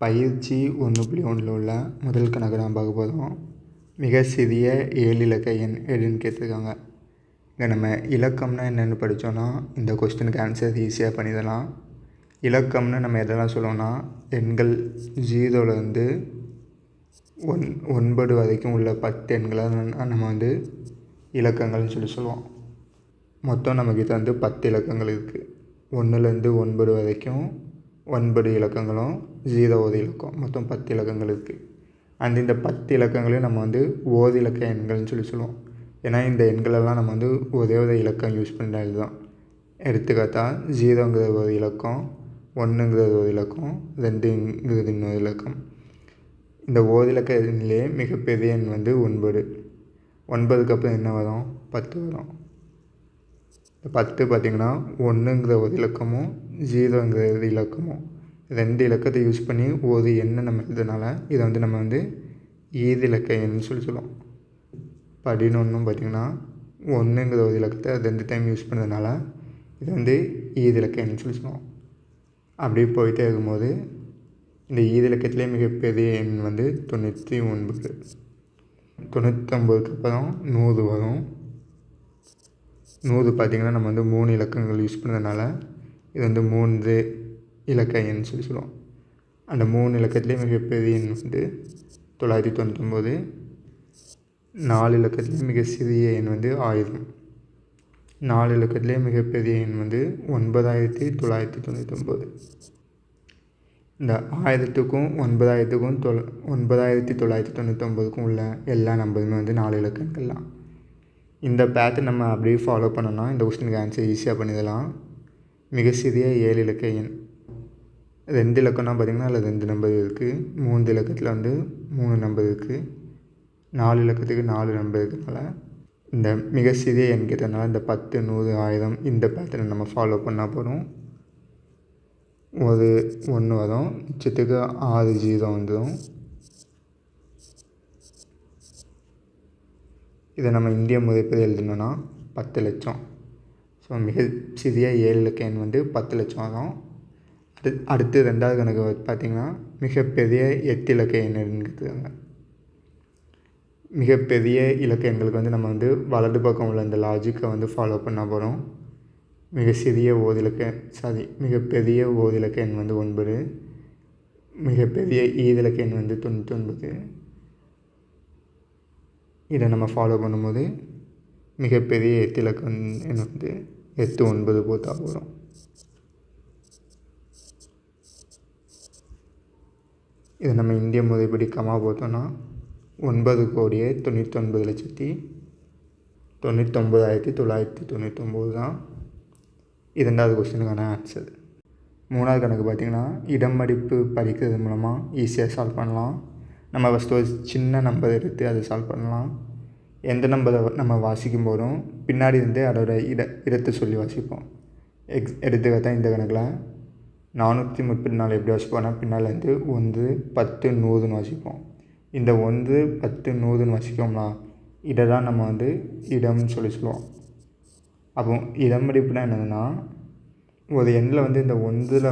பயிற்சி 1.1ல் உள்ள முதல் கணக்கு நாம் பார்க்க போதும். மிக சிறிய 7 இலக்க எண் எதுன்னு கேட்டிருக்காங்க. இங்கே நம்ம இலக்கம்னா என்னென்னு படித்தோன்னா இந்த கொஸ்டினுக்கு ஆன்சர் ஈஸியாக பண்ணிடலாம். இலக்கம்னு நம்ம எதெல்லாம் சொல்லுவோம்னா எண்கள் 0லேருந்து 9 வரைக்கும் உள்ள 10 எண்களை நம்ம இலக்கங்கள்னு சொல்லுவோம். மொத்தம் நம்மக்கிட்ட 10 இலக்கங்கள் இருக்குது. 1லேருந்து 9 வரைக்கும் 9 இலக்கங்களும் 0 ஒரு இலக்கம், மொத்தம் 10 இலக்கங்கள் இருக்குது. இந்த 10 இலக்கங்களையும் நம்ம ஓர் இலக்க எண்கள்னு சொல்லுவோம். ஏன்னா இந்த எண்களெல்லாம் நம்ம ஒரே ஒரு இலக்கம் யூஸ் பண்ணி தான் எழுதுவோம். எடுத்துக்காட்டால் 0ங்கிறது ஒரு இலக்கம், 1ங்கிறது ஒரு இலக்கம், 2ங்கிறது இன்னொரு இலக்கம். இந்த ஓர் இலக்க எண்ணிலே மிகப்பெரிய எண் 9. 9க்கு அப்புறம் என்ன வரும்? 10 வரும். இந்த 10 பார்த்திங்கன்னா 1ங்கிற ஒரு இலக்கமும் 0ங்கிற இலக்கமும் 2 இலக்கத்தை யூஸ் பண்ணி ஒரு எண்ணை நம்ம எழுதுனால இதை நம்ம ஈது இலக்க எண்ணு சொல்லுவோம். 11 பார்த்திங்கன்னா 1ங்கிற ஒரு இலக்கத்தை 2 டைம் யூஸ் பண்ணதுனால இது ஈது இலக்க எண்ணு சொல்லுவோம். அப்படி போயிட்டே இருக்கும்போது இந்த ஈது இலக்கத்திலே மிகப்பெரிய எண் 99. 99க்கு அப்புறம் 100 வரும். 100 பார்த்திங்கன்னா நம்ம 3 இலக்கங்கள் யூஸ் பண்ணதுனால இது 3 இலக்க எண் சொல்லுவோம். அந்த 3 இலக்கத்திலே மிகப்பெரிய எண் 999. 4 இலக்கத்திலே மிக சிறிய எண் 1000. 4 இலக்கத்திலே மிகப்பெரிய எண் 9999. இந்த 1000க்கும் 9000க்கும் 9999க்கும் உள்ள எல்லா நம்பருமே 4 இலக்கங்கள் தான். இந்த பேட்டர்ன் நம்ம அப்படியே ஃபாலோ பண்ணோன்னா இந்த கொஸ்டினுக்கு ஆன்சர் ஈஸியாக பண்ணிடலாம். மிக சிறிய 7 இலக்க எண் 2 இலக்கம்னா பார்த்திங்கன்னா அதில் 2 நம்பர் இருக்குது. 3 இலக்கத்தில் 3 நம்பர் இருக்குது. 4 இலக்கத்துக்கு 4 நம்பர் இருக்கிறதுனால இந்த மிக சிறிய எண் கேட்டதுனால இந்த 10, 100, 1000 இந்த பேட்டர்னை நம்ம ஃபாலோ பண்ணால் போதும். ஒரு 1 வரும், மிச்சத்துக்கு 6 0 வந்துடும். இதை நம்ம இந்திய முறைப்படி எழுதணுன்னா 10 லட்சம். ஸோ மிக சிறிய 7 இலக்க எண் 10 லட்சம் வரும். அடுத்து 2வது கணக்கு பார்த்திங்கன்னா மிகப்பெரிய 8 இலக்க எண் எடுத்துக்காங்க. மிகப்பெரிய இலக்க எண்களுக்கு நம்ம வலது பக்கம் உள்ள இந்த லாஜிக்கை ஃபாலோ பண்ணால் போகிறோம். மிகப்பெரிய ஓர் இலக்க எண் 9. மிகப்பெரிய ஈது இலக்க எண் 99. இதை நம்ம ஃபாலோ பண்ணும்போது மிகப்பெரிய 8 இலக்க எண் 89 போட்டால் போகிறோம். இதை நம்ம இந்திய முறைப்படி கமா போட்டோன்னா 9,99,99,999 தான் 2வது கொஸ்டினுக்கான ஆன்சர். 3வது கணக்கு பார்த்திங்கன்னா இடம் மடிப்பு படிக்கிறது மூலமாக ஈஸியாக சால்வ் பண்ணலாம். நம்ம ஃபஸ்ட்டு ஒரு சின்ன நம்பர் எடுத்து அதை சால்வ் பண்ணலாம். எந்த நம்பரை நம்ம வாசிக்கும் போதும் பின்னாடி அதோட இடத்தை சொல்லி வாசிப்போம். எடுத்துக்காட்டால் இந்த கணக்கில் 434 எப்படி வாசிப்போம்னா பின்னால் 1, 10, 100ன்னு வாசிப்போம். இந்த 1, 10, 100ன்னு வாசிக்கோம்னா இதை தான் நம்ம இடம்னு சொல்லுவோம். அப்போ இடம் மடிப்புனா என்னதுன்னா ஒரு எண்ணில் இந்த 1ல்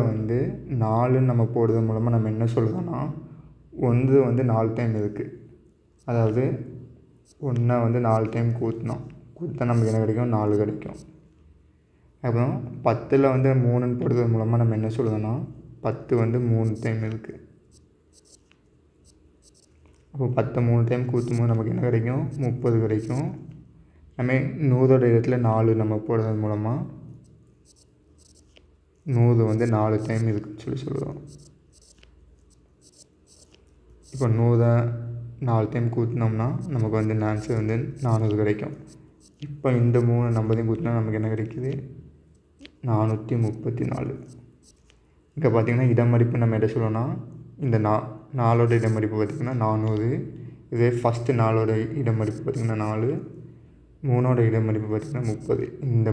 4ன்னு நம்ம போடுறது மூலமாக நம்ம என்ன சொல்லுறோன்னா 1 4 டைம் இருக்குது. அதாவது 1 4 டைம் கூட்டினா நமக்கு என்ன கிடைக்கும்? 4 கிடைக்கும். அப்புறம் 10ல் 3ன்னு போடுறது மூலமாக நம்ம என்ன சொல்லுறோன்னா 10 3 டைம் இருக்குது. அப்போ 10 3 டைம் கூட்டும்போது நமக்கு என்ன கிடைக்கும்? 30 கிடைக்கும். நம்ம 100ஓட இடத்துல 4 நம்ம போடுறது மூலமாக 100 4 டைம் இருக்குதுன்னு சொல்லுவோம். இப்போ 100 4 டைம் கூட்டினோம்னா நமக்கு ஆன்சர் 400 கிடைக்கும். இப்போ இந்த 3 நம்பரையும் கூட்டினா நமக்கு என்ன கிடைக்குது? 434. இங்கே பார்த்திங்கன்னா இடம் மடிப்பு நம்ம எதை சொல்லணும்னா இந்த 4ஓட இடம் மடிப்பு பார்த்திங்கன்னா 400. இதே ஃபஸ்ட்டு 4ஓட இடம் மடிப்பு பார்த்திங்கன்னா 4, 3ஓட இடம் மடிப்பு பார்த்திங்கன்னா 30. இந்த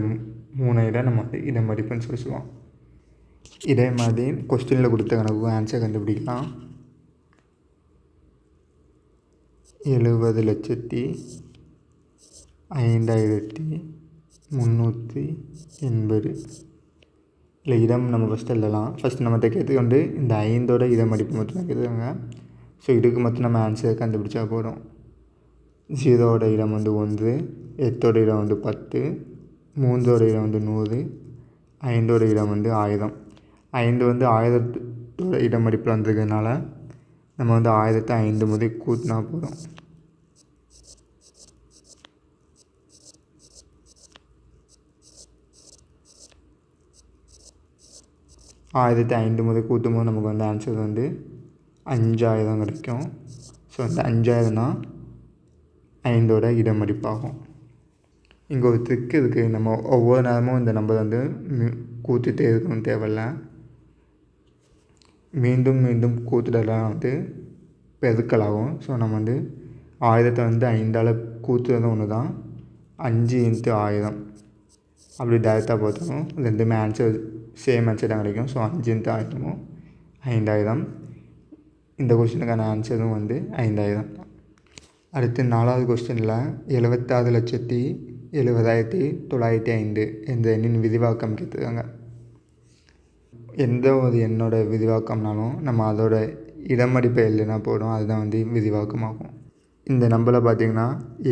3 இடம் நம்ம இடம் மடிப்புன்னு சொல்லுவோம். இதே மாதிரி கொஸ்டினில் கொடுத்த கணக்கு ஆன்சர் கண்டுபிடிக்கலாம். 70,05,380. இல்லை இடம் நம்ம ஃபஸ்ட்டு எழுதலாம். ஃபஸ்ட்டு நம்ம தைக்கிறதுக்கு வந்து இந்த 5ஓட இட மடிப்பு மட்டும் தான் கேட்குறாங்க. ஸோ இதுக்கு மட்டும் நம்ம ஆன்சர் கண்டுபிடிச்சா போதும். 0ஓட இடம் வந்து 1, 8ஓட இடம் வந்து 10, 3ஓட இடம் வந்து 100, 5ஓட இடம் வந்து 1000. 5 வந்து 1000ஓட இட மடிப்பில் வந்திருக்கிறதுனால நம்ம வந்து 1000 5 முதல் கூட்டினா போதும். 1005 முதல் கூட்டும்போது நமக்கு வந்து ஆன்சர் வந்து 5000 கிடைக்கும். ஸோ இந்த 5000 தான் 5ஓட இட மடிப்பாகும். இங்கே ஒரு ட்ரிக் இருக்குது. நம்ம ஒவ்வொரு நேரமும் இந்த நம்பர் வந்து கூட்டிகிட்டே இருக்கணும் தேவையில்ல. மீண்டும் மீண்டும் கூட்டுறதுலாம் வந்து பெருக்கலாகும். ஸோ நம்ம வந்து 1000 வந்து 5ஆல் கூட்டுறது ஒன்று தான். 5 × 1000 அப்படி டேரெக்டாக பார்த்தாலும் ரெண்டுமே ஆன்சர் சேம் ஆன்சர் தான் கிடைக்கும். ஸோ 5 × 1000 5000. இந்த கொஸ்டினுக்கான ஆன்சரும் வந்து 5000 தான். அடுத்து 4வது கொஸ்டினில் 76,70,905 என்ற எண்ணின் விரிவாக்கம் கேட்டிருக்காங்க. எந்த ஒரு எண்ணோட விரிவாக்கம்னாலும் நம்ம அதோட இடமடிப்பை எழுதினா போதும். அதுதான் வந்து விரிவாக்கமாகும். இந்த நம்பரில் பார்த்திங்கன்னா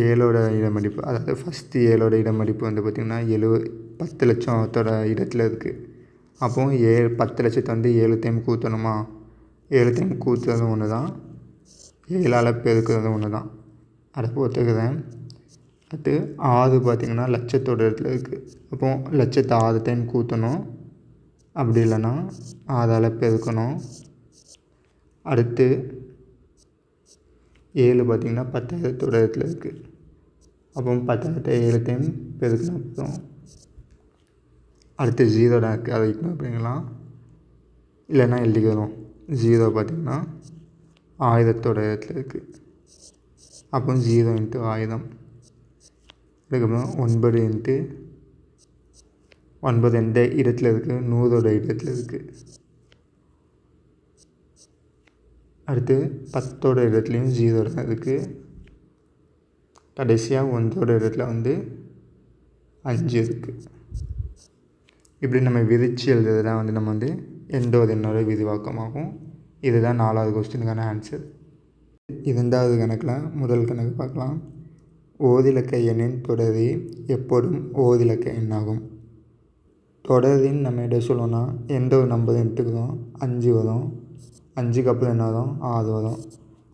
7ஓட இடமடிப்பு, அதாவது ஃபஸ்ட்டு 7ஓட இடமடிப்பு வந்து பார்த்திங்கன்னா 10 லட்சத்தோட இடத்துல இருக்குது. அப்போது 10 லட்சத்தை வந்து 7 டைம் கூட்டணுமா? 7 டைம் கூட்டுறதும் ஒன்று தான், 7ஆல் பெருக்கிறதும் ஒன்று தான். அதை பொறுத்துக்குறேன். அடுத்து 6 பார்த்திங்கன்னா லட்சத்தோட இடத்துல இருக்குது. அப்போது லட்சத்தை 6 டைம் கூட்டணும், அப்படி இல்லைன்னா 6ஆல் பெருக்கணும். அடுத்து 7 பார்த்திங்கன்னா 10,000தோட இடத்துல இருக்குது. அப்போ 10,000 7 டைம் பெருக்கினா போதும். அடுத்து 0 தான் இருக்குது, அதை இக்னோர் பண்ணிக்கலாம், இல்லைன்னா எழுதிக்கிறோம். 0 பார்த்திங்கன்னா 1000தோட இடத்துல இருக்குது. அப்போ 0 × 1000. அதுக்கப்புறம் 9 × 9 எந்த இடத்துல இருக்குது? 100ஓட இடத்துல இருக்குது. அடுத்து 10ஓட இடத்துலையும் 0 தான் இருக்குது. கடைசியாக 1ஓட இடத்துல வந்து 5 இருக்குது. இப்படி நம்ம விரித்து எழுதுறது தான் வந்து நம்ம வந்து எந்த ஒரு எண்ணோட விரிவாக்கமாகும். இதுதான் 4வது கொஸ்டினுக்கான ஆன்சர். 2வது கணக்கில் முதல் கணக்கு பார்க்கலாம். ஓரிலக்க எண்ணின் தொடரி எப்போதும் ஓரிலக்க எண்ணாகும். தொடரின்னு நம்ம எதை சொல்லணும்னா எந்த ஒரு நம்பர் எடுத்துக்கிறோம், 5 வரும், 5க்கு அப்புறம் என்ன வரும், 6 வரும்.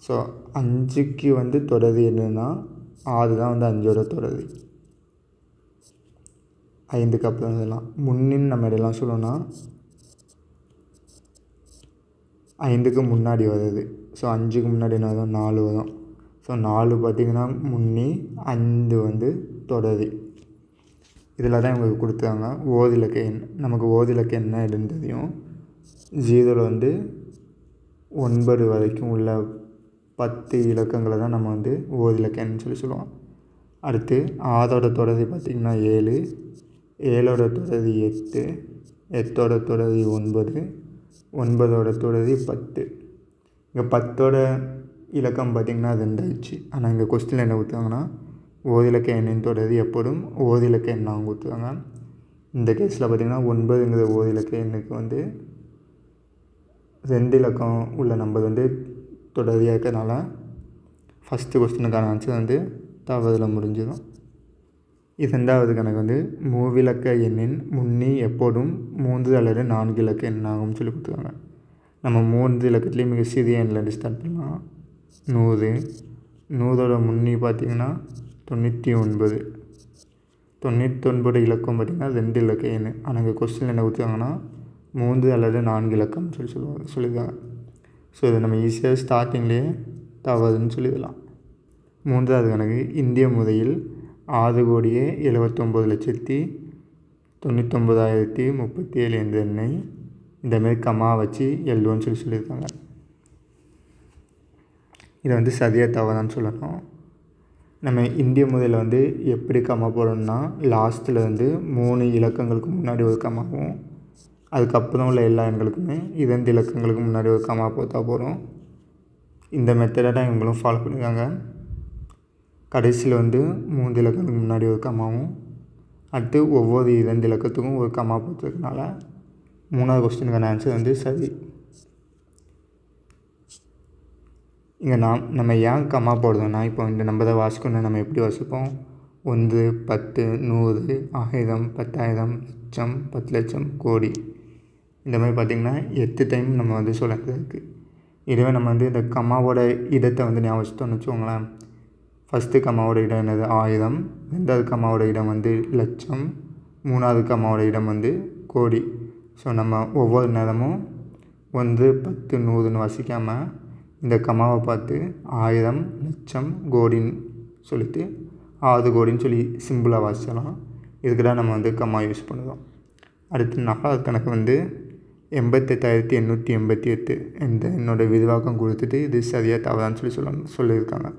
ஸோ 5க்கு வந்து தொடரி என்னன்னா 6 தான் வந்து 5ஓட தொடரி. 5க்கு அப்புறம் இதெல்லாம் முன்னின்னு நம்ம இதெல்லாம் சொல்லணும்னா 5க்கு முன்னாடி வருது. ஸோ 5க்கு முன்னாடி என்ன வரும், 4 வரும். ஸோ 4 பார்த்திங்கன்னா முன்னி, 5 வந்து தொடரி. இதில் தான் இவங்களுக்கு கொடுத்தாங்க ஓரிலக்க எண். நமக்கு ஓரிலக்க எண் எதுன்னு தெரியும். 0ல் வந்து 9 வரைக்கும் உள்ள 10 இலக்கங்களை தான் நம்ம வந்து ஓரிலக்க எண்ணுன்னு சொல்லுவோம். அடுத்து 6ஓட தொடரி பார்த்திங்கன்னா 7, 7ஓட தொடரி 8, 8ஓட தொடரி 9, 9ஓட தொடரி 10. இங்கே 10ஓட இலக்கம் பார்த்திங்கன்னா 2 ஆயிடுச்சு. ஆனால் இங்கே கொஸ்டினில் என்ன கொடுத்தாங்கன்னா ஓரிலக்க எண்ணின் தொடரி எப்போதும் ஓரிலக்க எண்ணாகவும் கொடுத்துருக்காங்க. இந்த கேஸில் பார்த்திங்கன்னா 9ங்கிற ஓரிலக்க எண்ணுக்கு வந்து 2 இலக்கம் உள்ள நம்பர் வந்து தொடரியாக இருக்கிறதுனால ஃபஸ்ட்டு கொஸ்டினுக்கான ஆன்சர் வந்து தவறில் முடிஞ்சிடும். 2வது கணக்கு வந்து மூவிலக்க எண்ணின் முன்னி எப்போதும் 3 அல்லது 4 இலக்க எண்ணாகும்னு சொல்லி கொடுத்துருக்காங்க. நம்ம 3 இலக்கத்துலேயும் மிக சிறிய எண்ணில் ஸ்டார்ட் பண்ணலாம். 100, 100ஓட முன்னி பார்த்திங்கன்னா 99. 99 இலக்கம் பார்த்திங்கன்னா 2 இலக்க எண். ஆனால் இங்கே கொஸ்டினில் என்ன கொடுத்தாங்கன்னா 3 அல்லது 4 இலக்கம்னு சொல்லியிருக்காங்க. ஸோ இதை நம்ம ஈஸியாக ஸ்டார்டிங்லேயே தவறுன்னு சொல்லிடலாம். 3வது கணக்கு இந்திய முறையில் 6,79,99,037 என்ற எண்ணை இந்தமாரி கமா வச்சு எழுதுவோன்னு சொல்லியிருக்காங்க. இதை வந்து சரியாக தவறான்னு சொல்லணும். நம்ம இந்திய முறையில் வந்து எப்படி கமா போடணும்னா லாஸ்ட்டில் வந்து 3 இலக்கங்களுக்கு முன்னாடி ஒரு கமாவும், அதுக்கப்புறம் உள்ள எல்லா எண்களுக்குமே 2 இலக்கங்களுக்கு முன்னாடி ஒரு கமா போட்டா போகிறோம். இந்த மெத்தடை தான் இவங்களும் ஃபாலோ பண்ணியிருக்காங்க. கடைசியில் வந்து 3 இலக்கங்களுக்கு முன்னாடி ஒரு கமாவும், அடுத்து ஒவ்வொரு 2 இலக்கத்துக்கும் ஒரு கமா போட்டிருக்கனால 3வது கொஸ்டினுக்கான ஆன்சர் வந்து சரி. இங்கே நம்ம ஏன் கம்மா போடுறோம்னா, இப்போ இந்த நம்பரை வாசிக்கணும்னா நம்ம எப்படி வாசிப்போம்? 1, 10, 100, 1000, 10,000, லட்சம், 10 லட்சம், கோடி. இந்த மாதிரி பார்த்திங்கன்னா 8 டைம் நம்ம வந்து சொல்கிறது இருக்குது. இதுவே நம்ம வந்து இந்த கம்மாவோட இடத்தை வந்து ஞாபகம் வச்சுட்டோம்னு வச்சுக்கோங்களேன். ஃபஸ்ட்டு கம்மாவோட இடம் என்னது? 1000. 2வது கம்மாவோட இடம் வந்து லட்சம். 3வது கம்மாவோட இடம் வந்து கோடி. ஸோ நம்ம ஒவ்வொரு நேரமும் 1, 10, 100ன்னு வாசிக்காமல் இந்த கம்மாவை பார்த்து 1000, லட்சம், கோடின்னு சொல்லிட்டு 6 கோடின்னு சொல்லி சிம்பிளாக வாசிக்கலாம். இதுக்கு தான் நம்ம வந்து கம்மா யூஸ் பண்ணுறோம். அடுத்து 4வது கணக்கு வந்து 88,888 இந்த என்னோடய விரிவாக்கம் கொடுத்துட்டு இது சரியாக தவறான்னு சொல்லியிருக்காங்க.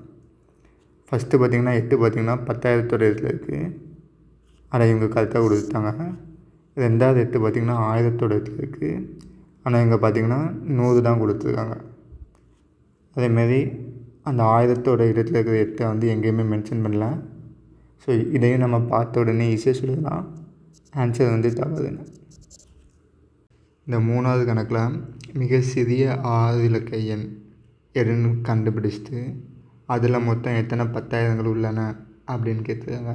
ஃபஸ்ட்டு பார்த்திங்கன்னா 8 பார்த்திங்கன்னா 10,000 இடத்துல இருக்குது. ஆனால் இவங்க கரெக்டாக கொடுத்துட்டாங்க. 2வது 8 பார்த்திங்கன்னா 1000 இடத்துல இருக்குது. ஆனால் இங்கே பார்த்திங்கன்னா 100 தான் கொடுத்துருக்காங்க. அதேமாரி அந்த 1000 இடத்துல இருக்கிற 8 வந்து எங்கேயுமே மென்ஷன் பண்ணல. ஸோ இதையும் நம்ம பார்த்த உடனே ஈஸியாக சொல்லலாம். ஆன்சர் வந்து தவறுன்னு. இந்த 3வது கணக்கில் மிக சிறிய 6 இலக்க எண் எதுன்னு கண்டுபிடிச்சிட்டு அதில் மொத்தம் எத்தனை 10,000கள் உள்ளன அப்படின்னு கேட்டுருக்காங்க.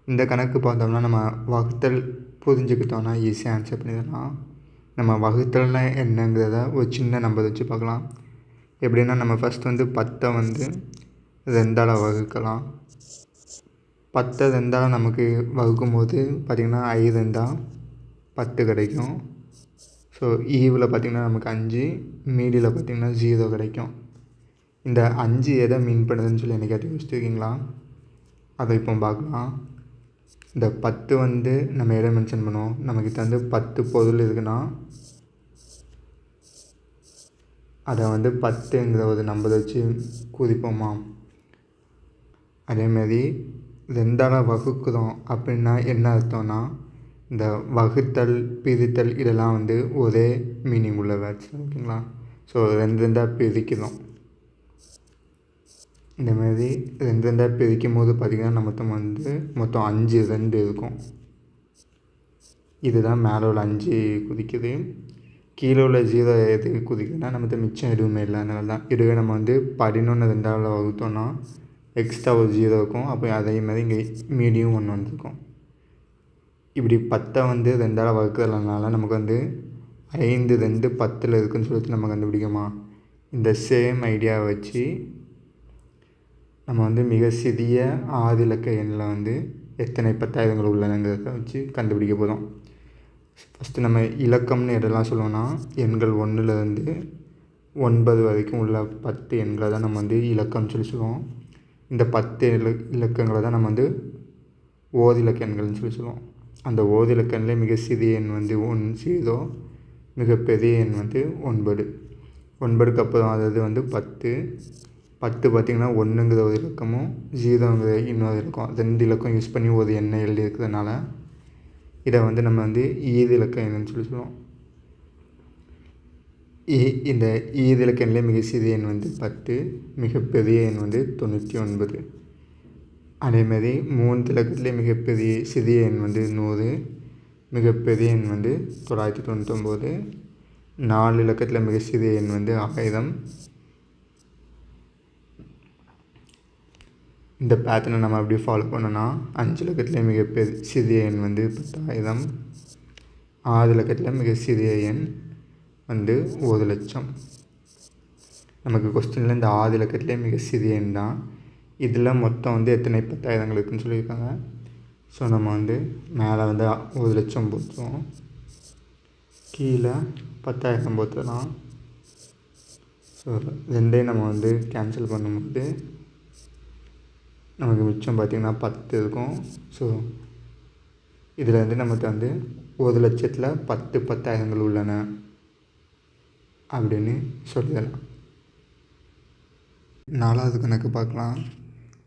இந்த கணக்கு பார்த்தோம்னா நம்ம வகுத்தல் புரிஞ்சுக்கிட்டோன்னா ஈஸியாக ஆன்சர் பண்ணிடலாம். நம்ம வகுத்தல்னா என்னங்கிறத ஒரு சின்ன நம்பர் வச்சு பார்க்கலாம். எப்படின்னா நம்ம ஃபஸ்ட் வந்து 10 வந்து 2ஆல் வகுக்கலாம். 10 2ஆல் நமக்கு வகுக்கும்போது பார்த்திங்கன்னா 5 10 கிடைக்கும். ஸோ ஈவில் பார்த்திங்கன்னா நமக்கு 5, மீடியில் பார்த்திங்கன்னா 0 கிடைக்கும். இந்த 5 எதை மீன் பண்ணுதுன்னு சொல்லி என்னைக்காட்டி யோசிச்சுருக்கீங்களா? அதை இப்போ பார்க்கலாம். இந்த 10 வந்து நம்ம எதை மென்ஷன் பண்ணுவோம்? நமக்கிட்ட வந்து 10 பொருள் இருக்குன்னா அதை வந்து 10ங்கிற ஒரு நம்பரை வச்சு குறிப்போமா? அதேமாரி 2ஆல் வகுக்கிறோம் அப்படின்னா என்ன அர்த்தம்னா, இந்த வகுத்தல் பிரித்தல் இதெல்லாம் வந்து ஒரே மீனிங் உள்ள வேர்ட்ஸ், ஓகேங்களா? ஸோ 2 பிரிக்கிறோம். இந்தமாரி 2 பிரிக்கும் போது பார்த்திங்கன்னா மொத்தம் 5 2 இருக்கும். இதுதான் மேலே உள்ள 5 குறிக்குது. கீழே உள்ள 0 எது குறிக்குதுன்னா நமக்கு மிச்சம் எதுவுமே இல்லை. அதனால தான். இதுவே நம்ம வந்து 11 2ஆல் வகுத்தோன்னா எக்ஸ்ட்ரா ஒரு 0 இருக்கும். அப்போ அதே மாதிரி இங்கே மீடியம் 1 வந்துருக்கும். இப்படி 10 வந்து 2ஆல் வகுக்கிறதுனால நமக்கு வந்து 5 2 10 இருக்குதுன்னு சொல்லிட்டு நம்ம கண்டுபிடிக்குமா? இந்த சேம் ஐடியாவை வச்சு நம்ம வந்து மிக சிறிய 6 இலக்க எண்ணில் வந்து எத்தனை 10,000கள் உள்ளனங்கிறத வச்சு கண்டுபிடிக்க போகிறோம். ஃபஸ்ட்டு நம்ம இலக்கம்னு எதெல்லாம் சொல்லுவோம்னா, எண்கள் 1லேருந்து 9 வரைக்கும் உள்ள 10 எண்களை தான் நம்ம வந்து இலக்கம்னு சொல்லி சொல்லுவோம். இந்த 10 இலக்கங்களை தான் நம்ம வந்து ஓர் இலக்க எண்கள்னு சொல்லி சொல்லுவோம். அந்த ஓர் இலக்க எண்ணில் மிக சிறிய எண் வந்து 0, மிகப்பெரிய எண் வந்து 9. 9க்கு அப்புறம் அதாவது வந்து 10 பார்த்திங்கன்னா 1ங்கிற ஒரு இலக்கமும் 0ங்கிற இன்னொரு இலக்கம், 2 இலக்கம் யூஸ் பண்ணி ஒரு எண்ணை எழுதி இருக்கிறதுனால இதை வந்து நம்ம வந்து ஈர் இலக்க எண்ணுன்னு சொல்லி சொல்லுவோம். இந்த ஈர் இலக்க எண்ணிலே மிக சிறிய எண் வந்து 10, மிகப்பெரிய எண் வந்து 99. அதேமாதிரி 3 இலக்கத்துலேயே மிகப்பெரிய சிறிய எண் வந்து 100, மிகப்பெரிய எண் வந்து 999. 4 இலக்கத்தில் மிக சிறிய எண் வந்து 1000. இந்த பேட்டர்னை நம்ம எப்படி ஃபாலோ பண்ணோன்னா, 5 இலக்கத்தில் மிகப்பெரிய சிறிய எண் வந்து 10,000. 6 இலக்கத்தில் மிக சிறிய எண் வந்து 1,00,000. நமக்கு கொஸ்டினில் இந்த 6 இலக்கத்திலே மிக சிறிய எண் தான். இதில் மொத்தம் வந்து எத்தனை 10,000கள் இருக்குதுன்னு சொல்லியிருக்காங்க. ஸோ நம்ம வந்து மேலே வந்து 1,00,000 போட்டுருவோம், கீழே 10,000 போட்டுடலாம். ஸோ 2 நம்ம வந்து கேன்சல் பண்ணும்போது நமக்கு மிச்சம் பார்த்திங்கன்னா 10 இருக்கும். ஸோ இதில் வந்து நமக்கு வந்து 1,00,000ல் 10 10,000கள் உள்ளன அப்படின்னு சொல்லிடலாம். 4வது கணக்கு பார்க்கலாம்.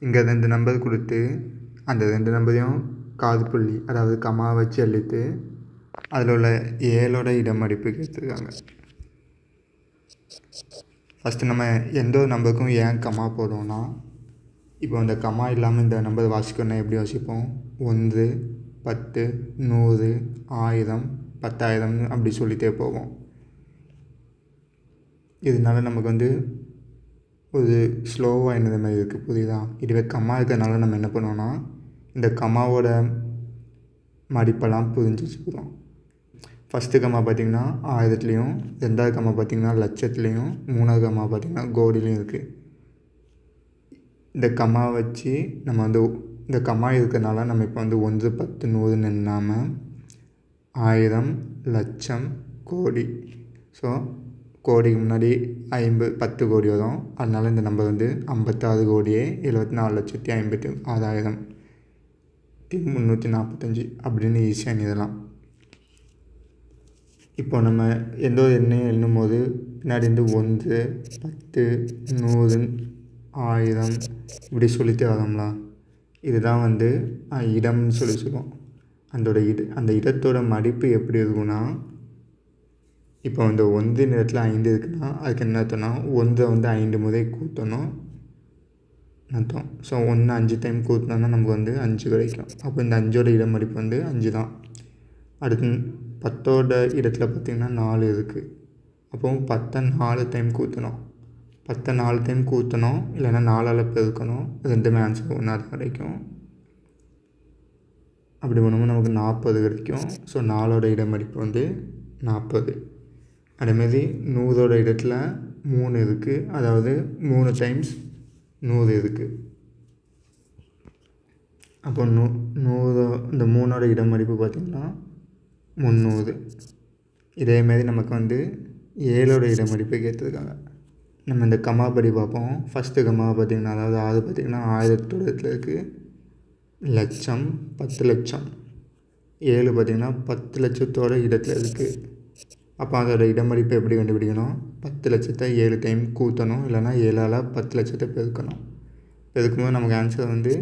இங்கே 2 நம்பர் கொடுத்து அந்த 2 நம்பரையும் காது புள்ளி அதாவது கம்மா வச்சு எழுதிட்டு அதில் உள்ள 7ஓட இடமடிப்பு கேட்டிருக்காங்க. ஃபஸ்ட்டு நம்ம எந்த ஒரு நம்பருக்கும் ஏன் கம்மா போடுவோம்னா, இப்போ அந்த கம்மா இல்லாமல் இந்த நம்பர் வாசிக்கணும்னா எப்படி வாசிப்போம்? 1 10 100 1000 10,000 அப்படி சொல்லிகிட்டே போவோம். இதனால நமக்கு வந்து ஒரு ஸ்லோவாக என்னது மாதிரி இருக்குது, புரியுதா? இதுவே கம்மா இருக்கிறதுனால நம்ம என்ன பண்ணுவோன்னா, இந்த கம்மாவோட மதிப்பெல்லாம் புரிஞ்சு வச்சுக்கிறோம். ஃபஸ்ட்டு கம்மா பார்த்திங்கன்னா 1000லேயும், 2வது கம்மா பார்த்திங்கன்னா லட்சத்துலேயும், 3வது கம்மா பார்த்திங்கன்னா கோடிலையும் இருக்குது. இந்த கம்மா வச்சு நம்ம வந்து இந்த கம்மா இருக்கிறதுனால நம்ம இப்போ வந்து 1, 10, 100 எண்ணாமல் 1000, லட்சம், கோடி. ஸோ கோடிக்கு முன்னாடி 10 கோடி வரும். அதனால் இந்த நம்பர் வந்து 56,74,56,345 அப்படின்னு ஈஸியாக எழுதலாம். இப்போ நம்ம எந்த ஒரு எண்ணையும் எண்ணும் போது பின்னாடி வந்து 1, 10, 100, 1000 இப்படி சொல்லிட்டு வரோம்ல, இதுதான் வந்து இடம்னு சொல்லுவோம். அந்த இடத்தோட மதிப்பு எப்படி இருக்குன்னா, இப்போ வந்து 1 இடத்துல 5 இருக்குன்னா அதுக்கு என்ன அர்த்தம்னா 1 வந்து 5 முறை கூட்டணும் அர்த்தம். ஸோ 1 5 டைம் கூட்டினோன்னா நமக்கு வந்து 5 கிடைக்கும். அப்போ இந்த 5ஓட இட மதிப்பு வந்து 5 தான். அடுத்து 10ஓட இடத்துல பார்த்திங்கன்னா 4 இருக்குது. அப்போ 10 4 டைம் கூட்டணும். 10 4 டைம் கூட்டணும், இல்லைன்னா 4ஆல் பெருக்கணும். ரெண்டுமே ஆன்சர் ஒன்றா கிடைக்கும். அப்படி பண்ணும்போது நமக்கு 40 கிடைக்கும். ஸோ 4ஓட இட மதிப்பு வந்து 40. அதேமாரி 100ஓட இடத்துல 3 இருக்குது. அதாவது 3 டைம்ஸ் 100 இருக்குது. அப்போ 100 இந்த 3ஓட இட மதிப்பு பார்த்திங்கன்னா 300. இதேமாரி நமக்கு வந்து 7ஓட இட மதிப்பு கேட்டிருக்காங்க. நம்ம இந்த கம்மா படி பார்ப்போம். ஃபஸ்ட்டு கம்மா பார்த்திங்கன்னா, அதாவது 6 பார்த்திங்கன்னா 1000ஓட இடத்துல இருக்குது. லட்சம், 10 லட்சம். 7 பார்த்திங்கன்னா 10 லட்சத்தோட இடத்துல இருக்குது. அப்போ அதோட இட மதிப்பு எப்படி கண்டுபிடிக்கணும்? 10 லட்சத்தை 7 டைம் கூட்டணும், இல்லைனா 7ஆல் 10 லட்சத்தை பெருக்கணும். பெருக்கும்போது நமக்கு ஆன்சர் வந்து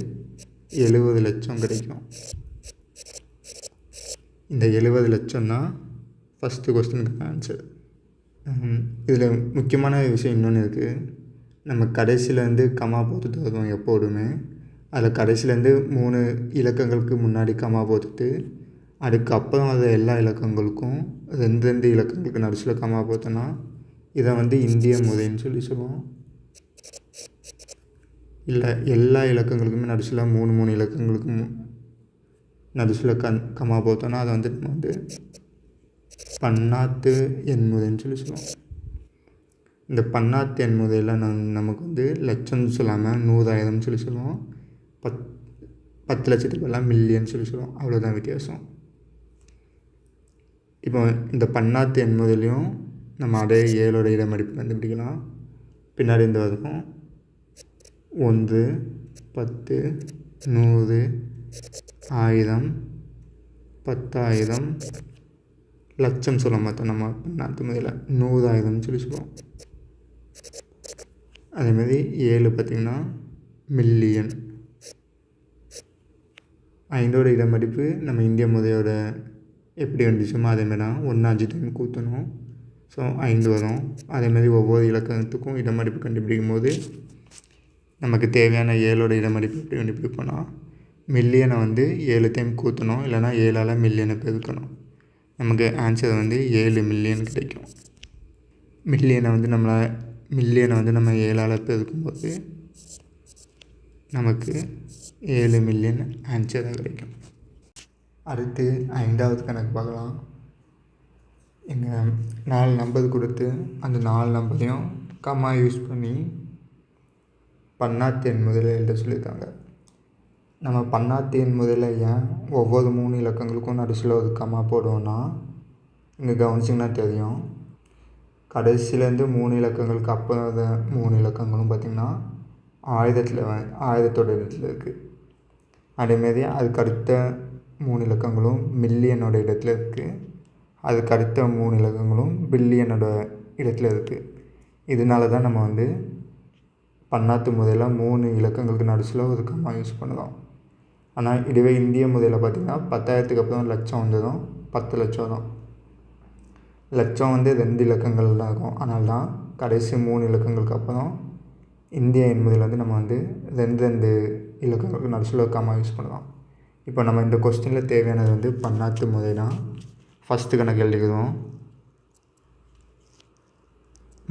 70 லட்சம் கிடைக்கும். இந்த 70 லட்சம் தான் ஃபஸ்ட்டு கொஸ்டினுக்கு ஆன்சர். இதில் முக்கியமான விஷயம் இன்னொன்று இருக்குது. நம்ம கடைசியிலேருந்து கம்மா போட்டுட்டு வருவோம் எப்போதுமே. அதில் கடைசியிலேருந்து 3 இலக்கங்களுக்கு முன்னாடி கம்மா போட்டுட்டு, அதுக்கப்புறம் வர எல்லா இலக்கங்களுக்கும் 2 இலக்கங்களுக்கு நடுசில் கம்மா போட்டோன்னா இதை வந்து இந்திய முறைன்னு சொல்லுவோம். இல்லை, எல்லா இலக்கங்களுக்குமே நடுசில் 3 இலக்கங்களுக்கும் நடுசில் கம்மா போட்டோன்னா அதை வந்து நம்ம வந்து பன்னாட்டு எண்முறைன்னு சொல்லுவோம். இந்த பன்னாட்டு எண்முறையில் நமக்கு வந்து லட்சம்னு சொல்லாமல் 100,000 சொல்லுவோம். 10 லட்சத்துக்கு எல்லாம் மில்லியன் சொல்லுவோம். அவ்வளோதான் வித்தியாசம். இப்போ இந்த பன்னாட்டு எண்முறையிலையும் நம்ம அதே 7ஓட இட மதிப்பு கண்டுபிடிக்கலாம். பின்னாடி இந்த வரும் 1, 10, 100, 1000, 10,000, லட்சம் சொல்ல மாட்டோம். நம்ம பன்னாட்டு முறையில் 100,000 சொல்லுவோம். அதேமாதிரி 7 பார்த்திங்கன்னா மில்லியன். 5ஓட இட மதிப்பு நம்ம இந்திய முறையோட எப்படி வந்துச்சோமோ அதேமாதிரி தான் 1 5 டைம் கூட்டணும். ஸோ 5 வரும். அதேமாதிரி ஒவ்வொரு இலக்கணத்துக்கும் இட மதிப்பு கண்டுபிடிக்கும் போது நமக்கு தேவையான 7ஓட இட மதிப்பு எப்படி கண்டுபிடிப்போம்னா, மில்லியனை வந்து 7 டைம் கூட்டணும், இல்லைனா 7ஆல் மில்லியனை பெருக்கணும். நமக்கு ஆன்சர் வந்து 7 மில்லியன் கிடைக்கும். மில்லியனை வந்து நம்ம 7ஆல் பெருக்கும்போது நமக்கு 7 மில்லியன் ஆன்சராக கிடைக்கும். அடுத்து 5வது கணக்கு பார்க்கலாம். எங்கள் 4 நம்பர் கொடுத்து அந்த 4 நம்பரையும் கம்மா யூஸ் பண்ணி பன்னாட்டு எண் முறையில் எழுத சொல்லியிருக்காங்க. நம்ம பன்னாட்டு எண் முறையில் ஏன் ஒவ்வொரு 3 இலக்கங்களுக்கும் நடுசில் ஒரு கம்மா போடுவோன்னா, இங்கே கவனிச்சிங்கன்னா தெரியும், கடைசியிலேருந்து 3 இலக்கங்களுக்கு அப்புறம் 3 இலக்கங்களும் பார்த்திங்கன்னா 1000ஓட இடத்துல இருக்குது. அதேமாரி அதுக்கு அடுத்த 3 இலக்கங்களும் மில்லியனோட இடத்துல இருக்குது. அதுக்கு அடுத்த 3 இலக்கங்களும் பில்லியனோட இடத்துல இருக்குது. இதனால தான் நம்ம வந்து பன்னாட்டு முறையில் 3 இலக்கங்களுக்கு நடுசில் ஒரு கம்மா யூஸ் பண்ணுறோம். ஆனால் இதுவே இந்திய முறையில் பார்த்திங்கன்னா 10,000க்கு அப்புறம் லட்சம் வந்துடும், 10 லட்சம் வரும். லட்சம் வந்து 2 இலக்கங்கள் தான் இருக்கும். அதனால தான் கடைசி 3 இலக்கங்களுக்கு அப்புறம் இந்திய எண் முறையில் வந்து நம்ம வந்து 2 இலக்கங்களுக்கு நடுசில் ஒரு கம்மா யூஸ் பண்ணுறோம். இப்போ நம்ம இந்த கொஸ்டினில் தேவையானது வந்து பன்னாட்டு முறை தான். ஃபஸ்ட்டு கணக்கு எழுதிக்கிறோம்.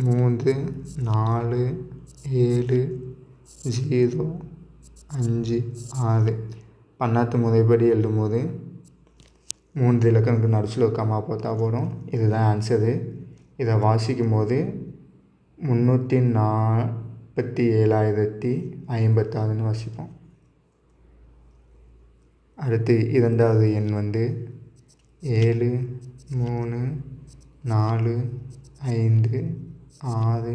3 4 7 0 5 6 பண்ணாத்து முறைப்படி எழுதும்போது 3 இலக்கங்களுக்கு நடுச்சில் ஒரு கம்மா போட்டால் போதும். இதுதான் ஆன்சரு. இதை வாசிக்கும் போது 347,056 வாசிப்போம். அடுத்து இரண்டாவது எண் 7 3 4 5 6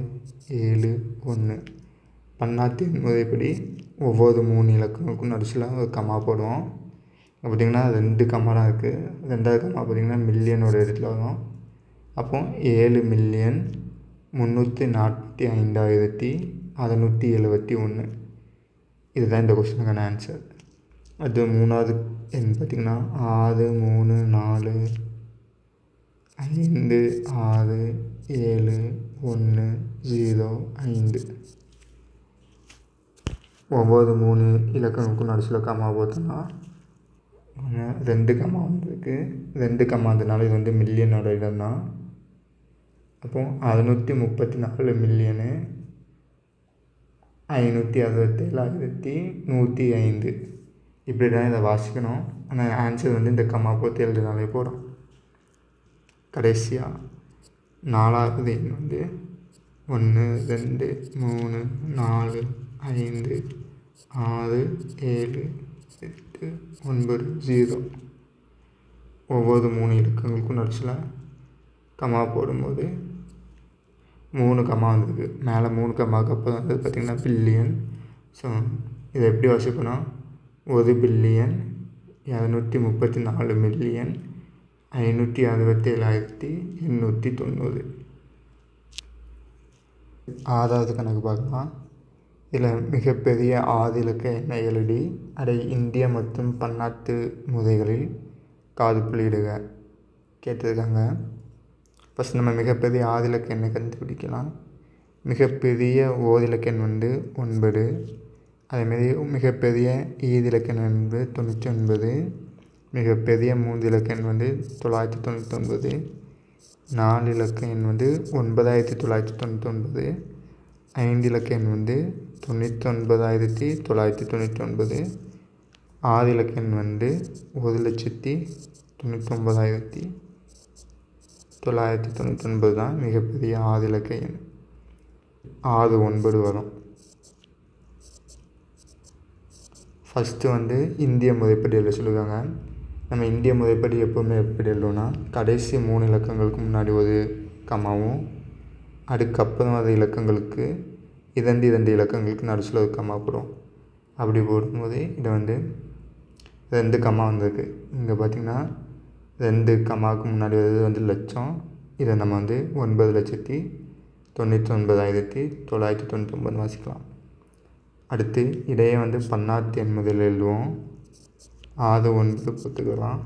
7 1. பண்ணாத்து எண் முறைப்படி ஒவ்வொரு 3 இலக்கங்களுக்கும் நடுச்சில் ஒரு கம்மா போடுவோம். இப்போ பார்த்திங்கன்னா 2 கம்மா தான் இருக்குது. ரெண்டாவது கம்மா பார்த்திங்கன்னா மில்லியனோட இடத்துல வரும். அப்போ 7,345,671. இதுதான் இந்த கொஸ்டினுக்கான ஆன்சர். அது மூணாவது எண் பார்த்திங்கன்னா 6 3 4 5 6 7 1 0 5. ஒவ்வொரு 3 இலக்கங்களுக்கும் நடுச்சில் கம்மா போட்டோம்னா 2 கம்மா வந்துருக்கு. 2 கம்மா இருந்ததுனால இது மில்லியனோட இடம் தான். அப்போ 634,567,105 இப்படி தான் இதை வாசிக்கணும். ஆனால் ஆன்சர் இந்த கம்மா போட்டு எழுதுனாலே போடும். கடைசியாக 4வது எண் 1 2 3 4 5 6 7 8 9 0. ஒவ்வொரு 3 இலக்கங்களுக்கும் நடுச்சில் கம்மா போடும்போது 3 கம்மா வந்திருக்கு. மேலே 3 கம்மாவுக்கு அப்புறம் பார்த்திங்கன்னா பில்லியன். ஸோ இதை எப்படி வாசிப்போன்னா 1,234,567,890. 6வது கணக்கு பார்க்கலாம். இதில் மிகப்பெரிய ஆதி இலக்க எண்ணை எழுதி அதை இந்திய மற்றும் பன்னாட்டு முறைகளில் காதுப்புள்ளியிடுக கேட்டிருக்காங்க. ஃபஸ்ட் நம்ம மிகப்பெரிய ஆதி இலக்க எண்ணை கண்டுபிடிக்கலாம். மிகப்பெரிய ஓரிலக்க எண் 9. அதேமாரி மிகப்பெரிய ஈதி இலக்க எண் 99. மிகப்பெரிய 3 இலக்க எண் 999. 4 இலக்க எண் 9,999. 5 இலக்க எண் 99,999. 6 இலக்க எண் 1,99,999 தான் மிகப்பெரிய ஆதி இலக்க எண். 6 9 வரும். ஃபஸ்ட்டு இந்திய முறைப்படி எழுத சொல்லுவாங்க. நம்ம இந்திய முறைப்படி எப்போவுமே எப்படி எழுதுவோம்னா கடைசி 3 இலக்கங்களுக்கு முன்னாடி ஒரு கம்மாவும் அதுக்கப்புறம் வர இலக்கங்களுக்கு 2 இலக்கங்களுக்கு நடுச்சில் ஒரு கம்மா போடுவோம். அப்படி போடும்போது இதை 2 கம்மா வந்திருக்கு. இங்கே பார்த்திங்கன்னா 2 கம்மாவுக்கு முன்னாடி வருது லட்சம். இதை நம்ம 9,99,999 வாசிக்கலாம். அடுத்து இடையே பன்னாட்டு எண் முதலில் எழுதுவோம். 6 9 போட்டுக்கலாம்.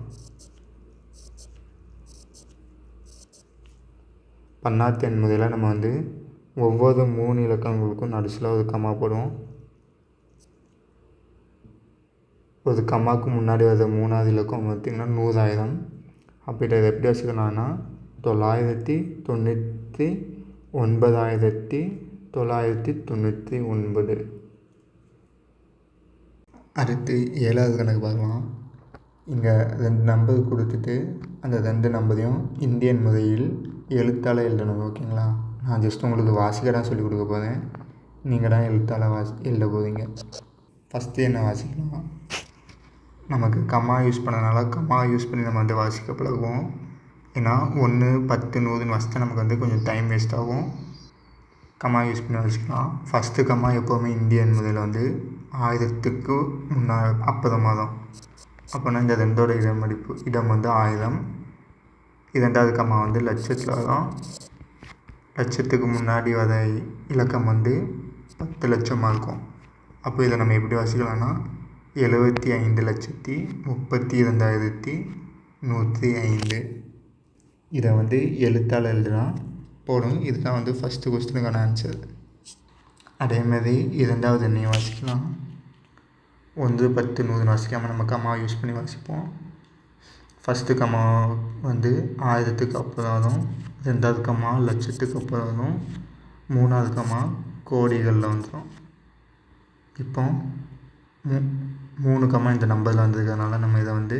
பன்னாட்டு எண் முதலில் நம்ம ஒவ்வொரு 3 இலக்கங்களுக்கும் நடுச்சில் ஒரு கம்மா போடுவோம். ஒரு கம்மாவுக்கு முன்னாடி வர 3வது இலக்கம் பார்த்திங்கன்னா 100,000. அப்போ இதை எப்படி வச்சுக்கலாம்னா 999,999. அடுத்து 7வது கணக்கு பார்க்கலாம். இங்கே 2 நம்பர் கொடுத்துட்டு அந்த 2 நம்பரையும் இந்தியன் முறையில் எழுத்தால் எழுதணும். ஓகேங்களா? நான் ஜஸ்ட் உங்களுக்கு வாசிக்க தான் சொல்லிக் கொடுக்க போகிறேன். நீங்கள் தான் எழுத்தால் எழுத போகிறீங்க. ஃபஸ்ட்டு என்ன வாசிக்கலாம். நமக்கு கம்மா யூஸ் பண்ணனால கம்மா யூஸ் பண்ணி நம்ம வாசிக்க பழகுவோம். ஏன்னா 1 10 100ன்னு வாசித்தா நமக்கு கொஞ்சம் டைம் வேஸ்ட் ஆகும். கம்மா யூஸ் பண்ணி வாசிக்கலாம். ஃபஸ்ட்டு கம்மா எப்போவுமே இந்தியன் முதல்ல 1000க்கு அப்புறமா தான். அப்போனா இந்த 2ஓட இடம் 1000. இரண்டாவது கம்மா லட்சத்தில் வரும். லட்சத்துக்கு முன்னாடி வர இலக்கம் 10 லட்சமாக இருக்கும். அப்போ இதை நம்ம எப்படி வாசிக்கலாம்னா 75,32,105. இதை எழுத்தால் எழுதுனா போடும். இதுதான் ஃபஸ்ட்டு கொஸ்டினுக்கான ஆன்சர். அதேமாதிரி இரண்டாவது எண்ணையும் வாசிக்கலாம். 1 10 100 வாசிக்காமல் நம்ம கம்மா யூஸ் பண்ணி வாசிப்போம். ஃபஸ்ட்டு கம்மா வந்து 1000க்கு அப்புறம் வரும், 2வது கம்மா லட்சத்துக்கு அப்புறம் வரும், 3வது கம்மா கோடிகளில் வந்துடும். இப்போ 3 கம்மா இந்த நம்பரில் வந்திருக்கிறதுனால நம்ம இதை வந்து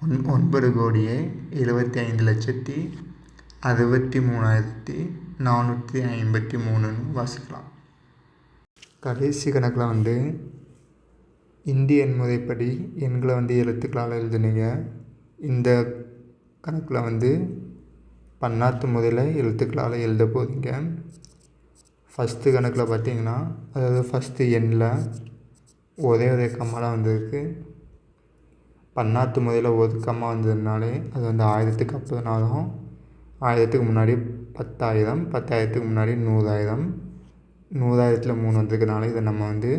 9,65,63,453 வாசிக்கலாம். கடைசி கணக்கில் வந்து இந்திய எண் முறைப்படி எண்களை வந்து எழுத்துக்களால் எழுதுனீங்க. இந்த கணக்கில் வந்து பன்னாட்டு முறையில் எழுத்துக்களால் எழுத போகிறீங்க. ஃபஸ்ட்டு கணக்கில் பார்த்திங்கன்னா, அதாவது ஃபஸ்ட்டு எண்ணில் ஒரே கம்மா தான் வந்திருக்கு. பன்னாட்டு முறையில் ஒரு கம்மா வந்ததுனாலே அது வந்து 1000க்கு அப்புறம்னாலும், 1000க்கு முன்னாடி 10,000, 10,000க்கு முன்னாடி 100,000, 100,000த்தில் 3 வந்ததுனால இதை நம்ம வந்து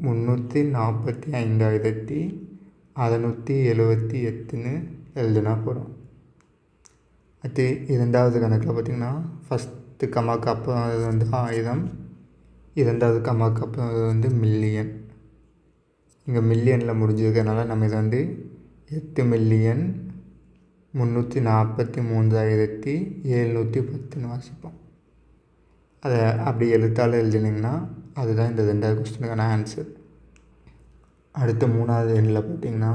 345,678ன்னு எழுதுனா போதும். அடுத்து 2வது கணக்கில் பார்த்திங்கன்னா, ஃபஸ்ட்டு கம்மாவுக்கு அப்புறம் அது வந்து 1000, 2வது கம்மாவுக்கு அப்புறம் அது வந்து மில்லியன். இங்கே மில்லியனில் முடிஞ்சிருக்கிறதுனால நம்ம இதை வந்து 8,343,710ன்னு வாசிப்போம். அதை அப்படி எழுத்தால் எழுதினீங்கன்னா அதுதான் இந்த 2வது கொஸ்டினுக்கான ஆன்சர். அடுத்த 3வது எண்ணில் பார்த்திங்கன்னா,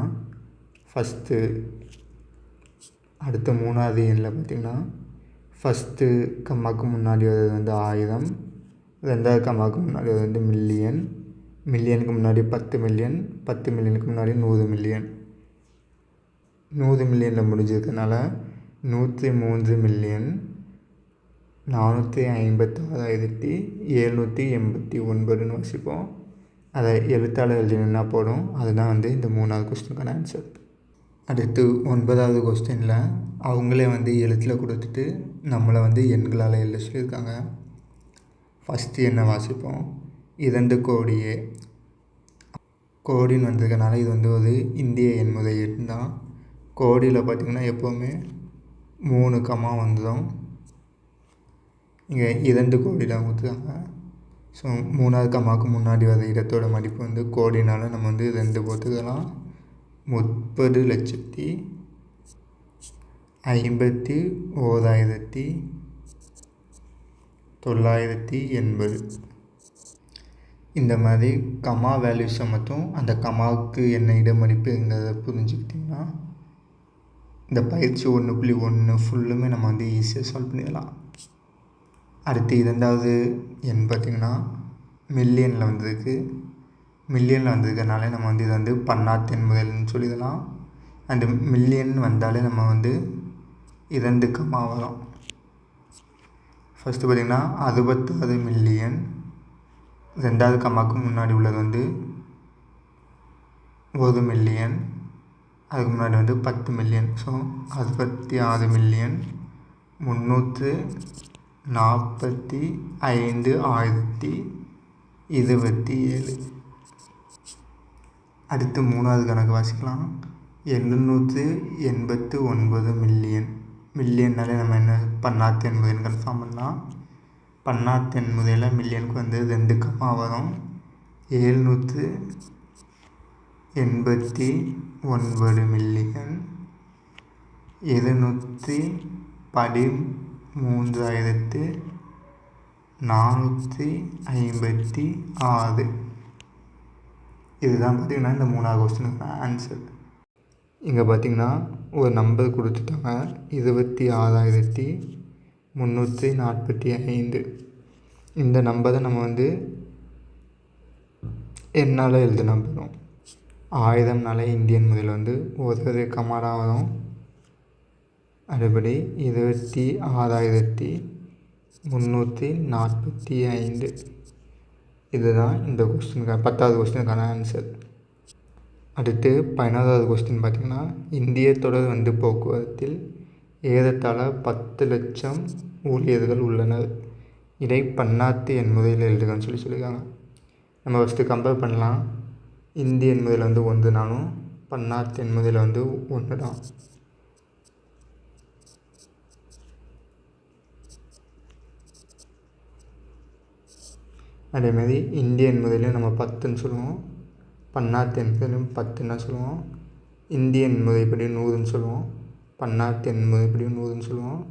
ஃபஸ்ட்டு கம்மாவுக்கு முன்னாடி அது வந்து 1000, 2வது கம்மாவுக்கு முன்னாடி அது வந்து மில்லியன், மில்லியனுக்கு முன்னாடி 10 மில்லியன், 10 மில்லியனுக்கு முன்னாடி 100 மில்லியன், 100 மில்லியனில் முடிஞ்சதுனால 103,456,789ன்னு வாசிப்போம். அதை எழுத்தால் எழுதினா போதும். அதுதான் வந்து இந்த 3வது கொஸ்டினுக்கான ஆன்சர். அடுத்து 9வது கொஸ்டினில் அவங்களே வந்து எழுத்தில் கொடுத்துட்டு நம்மளை வந்து எண்களால் எழுத சொல்லியிருக்காங்க. ஃபஸ்ட்டு எண்ணை வாசிப்போம். 2 கோடியே. கோடின்னு வந்ததுனால இது வந்து ஒரு இந்திய எண்முறை எண் தான். கோடியில் பார்த்திங்கன்னா எப்போவுமே 3 கம்மா வந்துடும். இங்கே 2 கோடியில் கொடுத்துருக்காங்க. ஸோ 3வது கம்மாவுக்கு முன்னாடி வர இடத்தோட மதிப்பு வந்து கோடினால நம்ம வந்து 2 போட்டுக்கலாம். 30,51,980 இந்த மாதிரி கம்மா வேல்யூஸை மட்டும் அந்த கம்மாவுக்கு என்ன இடமதிப்புங்கிறத புரிஞ்சுக்கிட்டிங்கன்னா இந்த பயிற்சி 1.1 ஃபுல்லுமே நம்ம வந்து ஈஸியாக சால்வ் பண்ணிடலாம். அடுத்து 2வது எண் பார்த்திங்கன்னா மில்லியனில் வந்திருக்கு. மில்லியனில் வந்திருக்கனாலே நம்ம வந்து இதை வந்து பன்னாட்டு எண் முறைன்னு சொல்லிடலாம். அந்த மில்லியன் வந்தாலே நம்ம வந்து 2 கம்மா வரும். ஃபஸ்ட்டு பார்த்திங்கன்னா 66 மில்லியன், 2வது கம்மாவுக்கு முன்னாடி உள்ளது வந்து 1 மில்லியன், அதுக்கு முன்னாடி வந்து 10 மில்லியன். ஸோ 66,345,027. அடுத்து 3வது கணக்கு வாசிக்கலாம். 789 மில்லியன். மில்லியன்னாலே நம்ம என்ன பன்னாட்டு எண் முறைன்னு கன்ஃபார்ம் பண்ணலாம். பன்னாட்டு எண் முறையில் மில்லியனுக்கு வந்து 2 கம்மா வரும். 789 மில்லியன் 213,456. இதுதான் பார்த்திங்கன்னா இந்த 3வது கொஸ்டினுக்கான ஆன்சர். இங்கே பார்த்திங்கன்னா ஒரு நம்பர் கொடுத்துட்டாங்க, 26,345. இந்த நம்பரை நம்ம வந்து என்னால் எழுதினா போதும். 1000னாலே இந்தியன் முறையில் வந்து ஒரு கம்மா வரும். அதுபடி 26,345. இதுதான் இந்த கொஸ்டினுக்கான 10வது கொஸ்டினுக்கான ஆன்சர். அடுத்து 11வது கொஸ்டின் பார்த்திங்கன்னா, இந்திய தொடர் வண்டி போக்குவரத்தில் ஏறத்தாழ 10 லட்சம் ஊழியர்கள் உள்ளனர். இதை பன்னாட்டு எண் முறையில் எழுதுகன்னு சொல்லியிருக்காங்க. நம்ம ஃபஸ்ட்டு கம்பேர் பண்ணலாம். இந்திய எண் முறையில் வந்து 1னாலும் பன்னாட்டு எண் முறையில் வந்து 1 தான். அதேமாதிரி இந்திய எண் முறையிலையும் நம்ம 10ன்னு சொல்லுவோம், பன்னாட்டு எண் முறையிலும் 10ன்னு சொல்லுவோம். இந்திய எண் முறைப்படி 100ன்னு சொல்லுவோம். பன்னாட்டு எண் முறைப்படி 100ன்னு சொல்லுவோம்.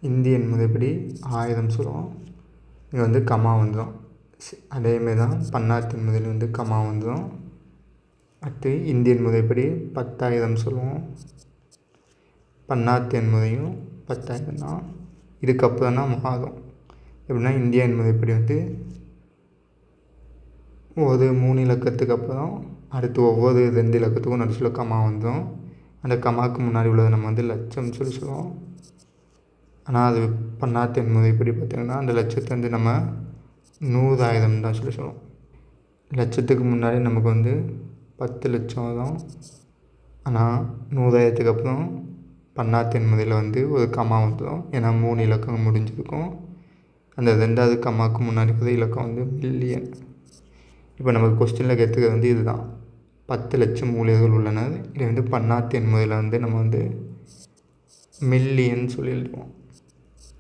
இந்திய எண் முறைப்படி 1000 சொல்லுவோம். இங்கே வந்து கமா வந்துடும். அதேமாரி தான் பன்னாட்டு எண் முறையில் வந்து கமா வந்துடும். அடுத்து இந்தியன் முறைப்படி 10,000 சொல்லுவோம். பன்னாட்டு எண் முறையும் 10,000 தான். இதுக்கப்புறம் தான் மாறும். எப்படின்னா இந்திய எண் முறைப்படி வந்து ஒரு 3 இலக்கத்துக்கு அப்புறம் அடுத்து ஒவ்வொரு 2 இலக்கத்துக்கும் நடுவில் கமா வந்துடும். அந்த கமாவுக்கு முன்னாடி உள்ளதை நம்ம வந்து லட்சம்னு சொல்லுவோம். ஆனால் அது பன்னாட்டு எண் முறைப்படி பார்த்திங்கன்னா அந்த லட்சத்தை வந்து நம்ம 100,000 தான் சொல்லுவோம். லட்சத்துக்கு முன்னாடி நமக்கு வந்து 10 லட்சம் வரும். ஆனால் 100,000த்துக்கு அப்புறம் பன்னாட்டு எண் முறையில் வந்து ஒரு கமா வந்துடும். ஏன்னா 3 இலக்கம் முடிஞ்சிருக்கும். அந்த 2வது கமாவுக்கு முன்னாடி இருக்கிற இலக்கம் வந்து மில்லியன். இப்போ நமக்கு கொஸ்டினில் கேட்டுக்கிறது வந்து இதுதான். 10 லட்சம் ஊழியர்கள் உள்ளனர். இதை வந்து பன்னாட்டு எண் முறையில் வந்து நம்ம வந்து மில்லியன் சொல்லி எழுதுவோம்.